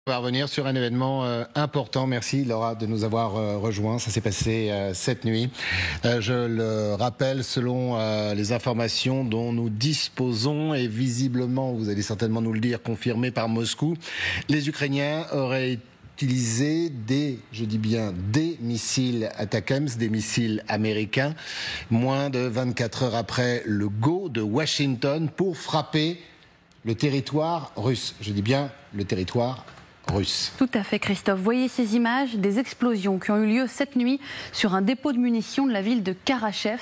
On va revenir sur un événement important. Merci Laura de nous avoir rejoints. Ça s'est passé cette nuit. Je le rappelle, selon les informations dont nous disposons, et visiblement, vous allez certainement nous le dire, confirmé par Moscou, les Ukrainiens auraient utilisé je dis bien des missiles ATACMS, des missiles américains, moins de 24 heures après le go de Washington pour frapper le territoire russe. Je dis bien le territoire russe. Tout à fait, Christophe. Voyez ces images des explosions qui ont eu lieu cette nuit sur un dépôt de munitions de la ville de Karachev,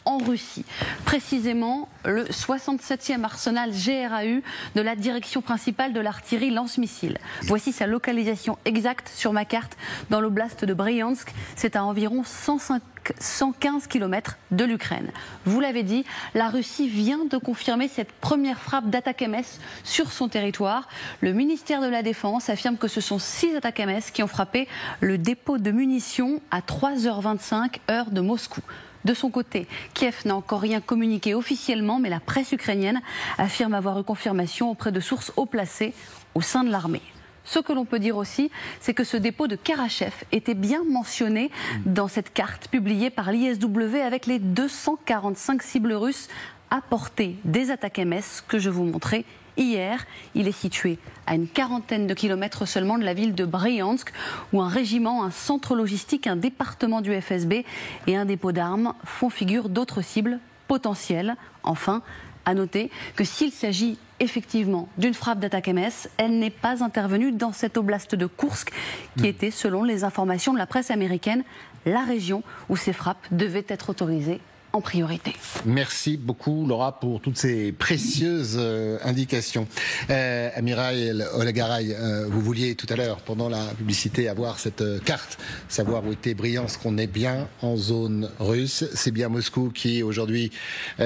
en Russie. Précisément, le 67e arsenal GRAU de la direction principale de l'artillerie lance-missiles. Voici sa localisation exacte sur ma carte dans l'oblast de Bryansk. C'est à environ 115 km de l'Ukraine. Vous l'avez dit, la Russie vient de confirmer cette première frappe d'ATACMS sur son territoire. Le ministère de la Défense affirme que ce sont 6 ATACMS qui ont frappé le dépôt de munitions à 3h25 heure de Moscou. De son côté, Kiev n'a encore rien communiqué officiellement, mais la presse ukrainienne affirme avoir eu confirmation auprès de sources haut placées au sein de l'armée. Ce que l'on peut dire aussi, c'est que ce dépôt de Karachev était bien mentionné dans cette carte publiée par l'ISW avec les 245 cibles russes à portée des ATACMS que je vous montrais hier. Il est situé à une quarantaine de kilomètres seulement de la ville de Bryansk, où un régiment, un centre logistique, un département du FSB et un dépôt d'armes font figure d'autres cibles potentielles. Enfin, à noter que s'il s'agit effectivement d'une frappe d'ATACMS, elle n'est pas intervenue dans cette oblast de Koursk, qui était, selon les informations de la presse américaine, la région où ces frappes devaient être autorisées en priorité. Merci beaucoup Laura pour toutes ces précieuses indications. Amirai Olegaray, vous vouliez tout à l'heure, pendant la publicité, avoir cette carte, savoir où était Bryansk, qu'on est bien en zone russe. C'est bien Moscou qui aujourd'hui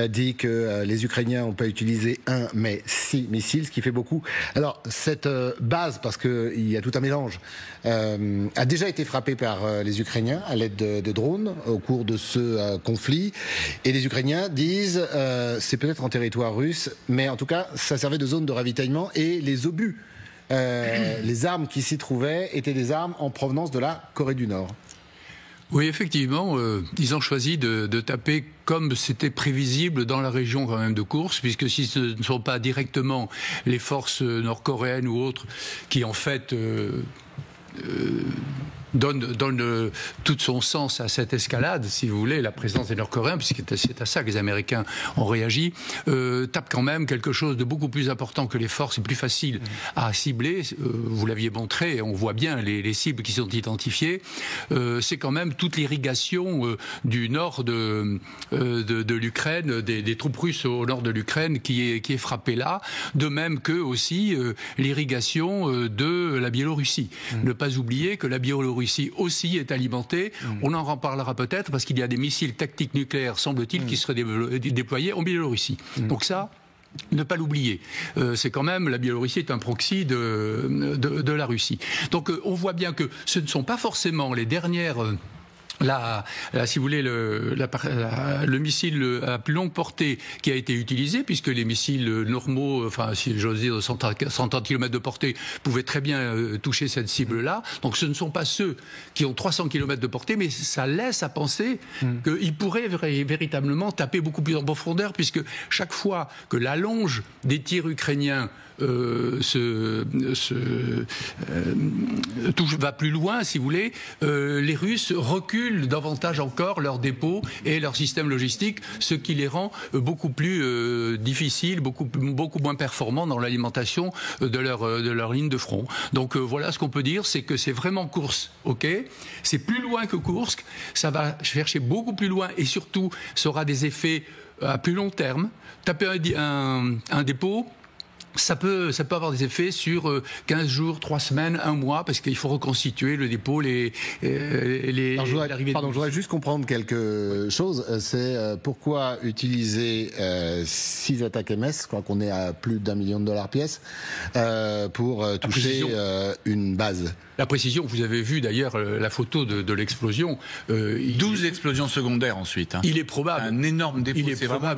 dit que les Ukrainiens n'ont pas utilisé 1 mais 6 missiles, ce qui fait beaucoup. Alors cette base, parce qu'il y a tout un mélange, a déjà été frappée par les Ukrainiens à l'aide de drones au cours de ce conflit. Et les Ukrainiens disent c'est peut-être en territoire russe, mais en tout cas, ça servait de zone de ravitaillement et les obus, les armes qui s'y trouvaient étaient des armes en provenance de la Corée du Nord. Oui, effectivement, ils ont choisi de taper comme c'était prévisible dans la région quand même de Koursk, puisque si ce ne sont pas directement les forces nord-coréennes ou autres qui en fait donne tout son sens à cette escalade, si vous voulez, la présence des Nord-Coréens, puisque c'est à ça que les Américains ont réagi, tape quand même quelque chose de beaucoup plus important que les forces et plus facile à cibler. Vous l'aviez montré, on voit bien les cibles qui sont identifiées. C'est quand même toute l'irrigation du nord de l'Ukraine, des troupes russes au nord de l'Ukraine qui est frappée là, de même que aussi l'irrigation de la Biélorussie. Ne pas oublier que la Biélorussie aussi est alimentée. On en reparlera peut-être parce qu'il y a des missiles tactiques nucléaires, semble-t-il, qui seraient déployés en Biélorussie. Donc ça, ne pas l'oublier. C'est quand même, la Biélorussie est un proxy de la Russie. Donc on voit bien que ce ne sont pas forcément les dernières... si vous voulez, le missile à plus longue portée qui a été utilisé, puisque les missiles normaux, enfin, si j'ose dire, 130 km de portée, pouvaient très bien toucher cette cible-là. Donc ce ne sont pas ceux qui ont 300 km de portée, mais ça laisse à penser qu'ils pourraient véritablement taper beaucoup plus en profondeur, puisque chaque fois que la longe des tirs ukrainiens va plus loin, si vous voulez, les Russes reculent davantage encore leurs dépôts et leur système logistique, ce qui les rend beaucoup plus difficiles, beaucoup moins performants dans l'alimentation de leur ligne de front. Donc voilà ce qu'on peut dire, c'est que c'est vraiment Koursk, ok, c'est plus loin que Koursk, ça va chercher beaucoup plus loin et surtout ça aura des effets à plus long terme. Taper un dépôt, ça peut avoir des effets sur 15 jours, 3 semaines, 1 mois, parce qu'il faut reconstituer le dépôt, l'arrivée. Pardon, je voudrais juste comprendre quelque chose. C'est pourquoi utiliser 6 ATACMS, je crois qu'on est à plus d'$1 million pièce, pour toucher une base. La précision, vous avez vu d'ailleurs la photo de l'explosion. 12 explosions secondaires ensuite. Il est probable. Un énorme dépôt.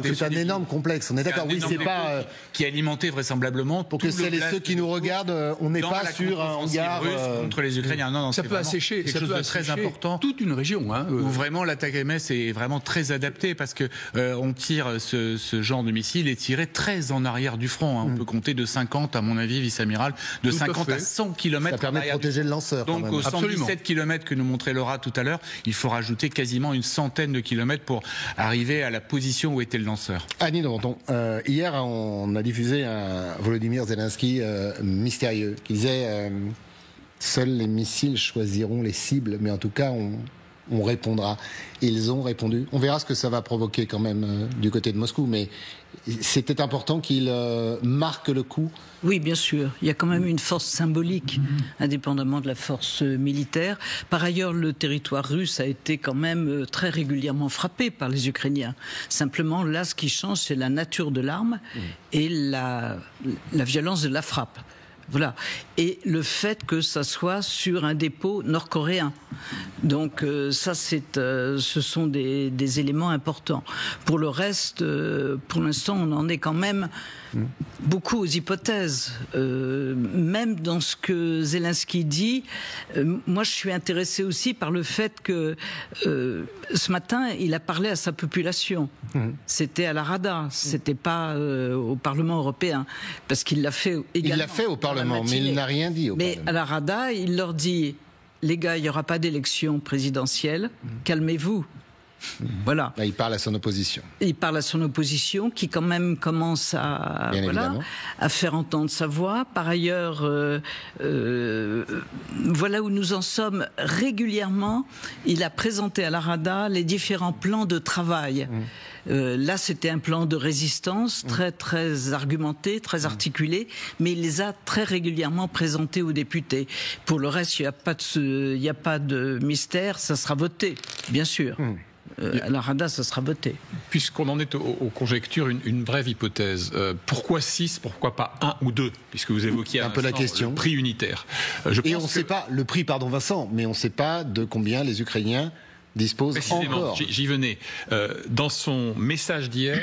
C'est un énorme complexe, on est d'accord. Oui, c'est pas... qui alimentait vraisemblablement... Pour que celles et ceux qui nous regardent, on n'est pas sur un hangar... contre les Ukrainiens. Non, ça peut assécher, quelque chose de très important. Toute une région. Où vraiment l'attaque MS est vraiment très adaptée parce que on tire ce genre de missile est tiré très en arrière du front. On peut compter de 50, à mon avis, vice-amiral, de 50 à 100 km. Ça permet de protéger le lanceur. Donc aux 117 km que nous montrait Laura tout à l'heure, il faut rajouter quasiment une centaine de kilomètres pour arriver à la position où était le lanceur. Annie Danton, hier on a diffusé un Volodymyr Zelensky mystérieux qui disait seuls les missiles choisiront les cibles, mais en tout cas on répondra. Ils ont répondu. On verra ce que ça va provoquer quand même du côté de Moscou, mais c'était important qu'il marque le coup. Oui, bien sûr. Il y a quand même une force symbolique, indépendamment de la force militaire. Par ailleurs, le territoire russe a été quand même très régulièrement frappé par les Ukrainiens. Simplement, là, ce qui change, c'est la nature de l'arme et la violence de la frappe. Voilà. Et le fait que ça soit sur un dépôt nord-coréen. Donc ça, ce sont des éléments importants. Pour le reste, pour l'instant, on en est quand même beaucoup aux hypothèses. Même dans ce que Zelensky dit, moi je suis intéressée aussi par le fait que ce matin, il a parlé à sa population. C'était à la Rada, c'était pas au Parlement européen, parce qu'il l'a fait également. Il l'a fait au Parlement, mais il n'a rien dit au Parlement. Mais à la Rada, il leur dit, les gars, il n'y aura pas d'élection présidentielle, calmez-vous. Voilà. Là, il parle à son opposition. Il parle à son opposition qui quand même commence à faire entendre sa voix. Par ailleurs, voilà où nous en sommes régulièrement. Il a présenté à la Rada les différents plans de travail. Là, c'était un plan de résistance très, très argumenté, très articulé, mais il les a très régulièrement présentés aux députés. Pour le reste, il n'y a pas de mystère, ça sera voté, bien sûr. À la Rada, ça sera voté. Puisqu'on en est aux conjectures, une brève hypothèse. Pourquoi 6, pourquoi pas 1 ou 2 ? Puisque vous évoquiez un peu la question. Le prix unitaire. Et on ne sait pas, le prix, pardon Vincent, mais on ne sait pas de combien les Ukrainiens dispose encore. J'y venais. Dans son message d'hier,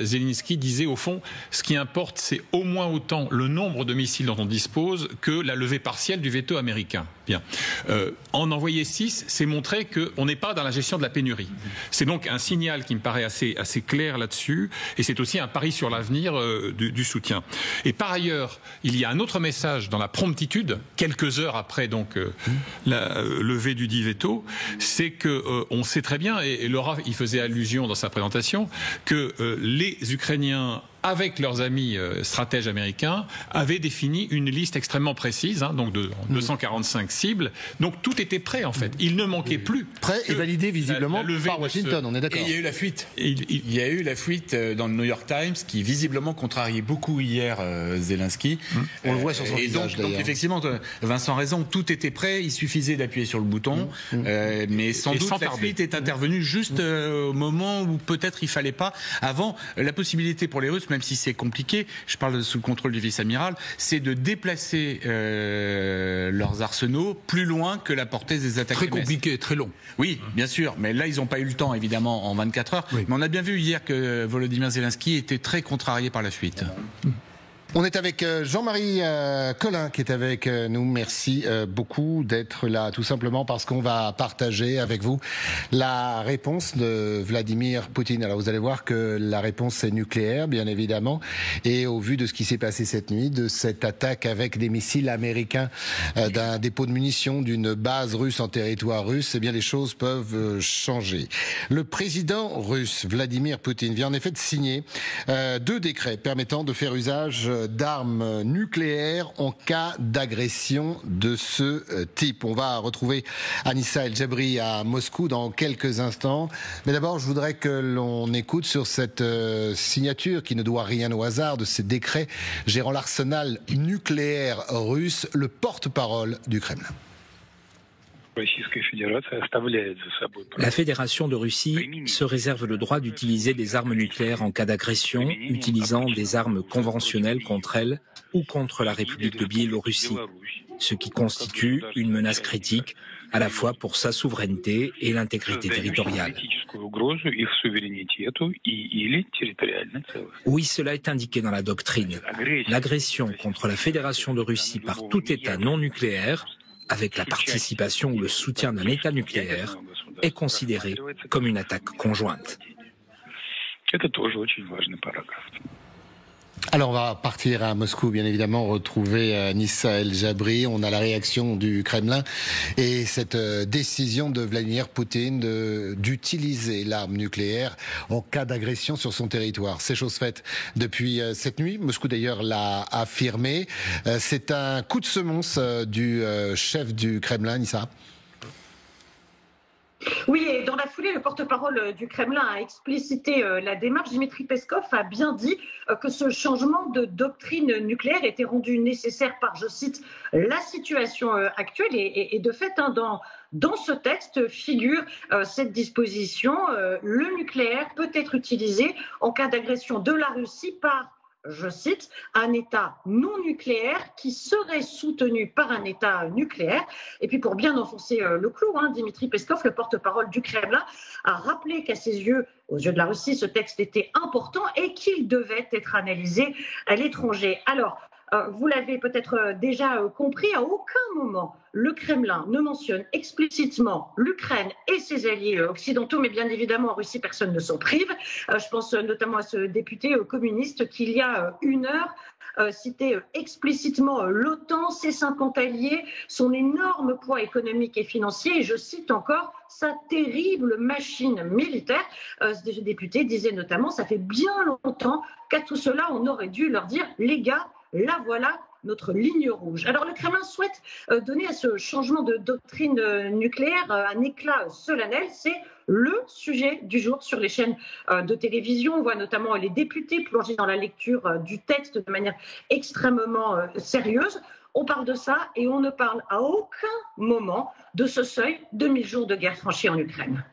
Zelensky disait au fond, ce qui importe, c'est au moins autant le nombre de missiles dont on dispose que la levée partielle du veto américain. Bien. En envoyer 6, c'est montrer qu'on n'est pas dans la gestion de la pénurie. C'est donc un signal qui me paraît assez clair là-dessus, et c'est aussi un pari sur l'avenir du soutien. Et par ailleurs, il y a un autre message dans la promptitude, quelques heures après donc la levée du dit veto, c'est que on sait très bien, et Laura y faisait allusion dans sa présentation, que les Ukrainiens, avec leurs amis stratèges américains, avaient défini une liste extrêmement précise, donc de 245 cibles. Donc tout était prêt en fait. Il ne manquait plus. Prêt et validé visiblement par Washington, on est d'accord. Et il y a eu la fuite. Il y a eu la fuite dans le New York Times qui visiblement contrariait beaucoup hier Zelensky. On le voit sur son visage d'ailleurs. Donc effectivement, Vincent a raison, tout était prêt, il suffisait d'appuyer sur le bouton. Mais sans doute la fuite est intervenue juste au moment où peut-être il fallait pas. Avant, la possibilité pour les Russes, même si c'est compliqué, je parle sous le contrôle du vice-amiral, c'est de déplacer leurs arsenaux plus loin que la portée des attaques. Très compliqué, très long. Oui, bien sûr, mais là ils n'ont pas eu le temps évidemment en 24 heures. Oui. Mais on a bien vu hier que Volodymyr Zelensky était très contrarié par la fuite. On est avec Jean-Marie Collin qui est avec nous. Merci beaucoup d'être là, tout simplement parce qu'on va partager avec vous la réponse de Vladimir Poutine. Alors vous allez voir que la réponse est nucléaire, bien évidemment, et au vu de ce qui s'est passé cette nuit, de cette attaque avec des missiles américains d'un dépôt de munitions d'une base russe en territoire russe, eh bien les choses peuvent changer. Le président russe, Vladimir Poutine, vient en effet de signer 2 décrets permettant de faire usage d'armes nucléaires en cas d'agression de ce type. On va retrouver Anissa El Jabri à Moscou dans quelques instants. Mais d'abord, je voudrais que l'on écoute sur cette signature qui ne doit rien au hasard de ces décrets gérant l'arsenal nucléaire russe, le porte-parole du Kremlin. La Fédération de Russie se réserve le droit d'utiliser des armes nucléaires en cas d'agression, utilisant des armes conventionnelles contre elle ou contre la République de Biélorussie, ce qui constitue une menace critique à la fois pour sa souveraineté et l'intégrité territoriale. Oui, cela est indiqué dans la doctrine. L'agression contre la Fédération de Russie par tout État non nucléaire, avec la participation ou le soutien d'un État nucléaire, est considérée comme une attaque conjointe. Alors on va partir à Moscou, bien évidemment, retrouver Nissa El-Jabri. On a la réaction du Kremlin et cette décision de Vladimir Poutine d'utiliser l'arme nucléaire en cas d'agression sur son territoire. C'est chose faite depuis cette nuit. Moscou d'ailleurs l'a affirmé. C'est un coup de semonce du chef du Kremlin, Nissa. Oui, et dans la foulée, le porte-parole du Kremlin a explicité la démarche. Dmitri Peskov a bien dit que ce changement de doctrine nucléaire était rendu nécessaire par, je cite, la situation actuelle. Et de fait, dans ce texte figure cette disposition. Le nucléaire peut être utilisé en cas d'agression de la Russie par, je cite, un État non nucléaire qui serait soutenu par un État nucléaire. Et puis pour bien enfoncer le clou, Dmitri Peskov, le porte-parole du Kremlin, a rappelé qu'à ses yeux, aux yeux de la Russie, ce texte était important et qu'il devait être analysé à l'étranger. Alors, vous l'avez peut-être déjà compris, à aucun moment le Kremlin ne mentionne explicitement l'Ukraine et ses alliés occidentaux, mais bien évidemment en Russie personne ne s'en prive. Je pense notamment à ce député communiste qui il y a une heure citait explicitement l'OTAN, ses 50 alliés, son énorme poids économique et financier, et je cite encore sa terrible machine militaire. Ce député disait notamment, ça fait bien longtemps qu'à tout cela on aurait dû leur dire, les gars, là voilà notre ligne rouge. Alors le Kremlin souhaite donner à ce changement de doctrine nucléaire un éclat solennel. C'est le sujet du jour sur les chaînes de télévision. On voit notamment les députés plongés dans la lecture du texte de manière extrêmement sérieuse. On parle de ça et on ne parle à aucun moment de ce seuil de 1000 jours de guerre franchie en Ukraine.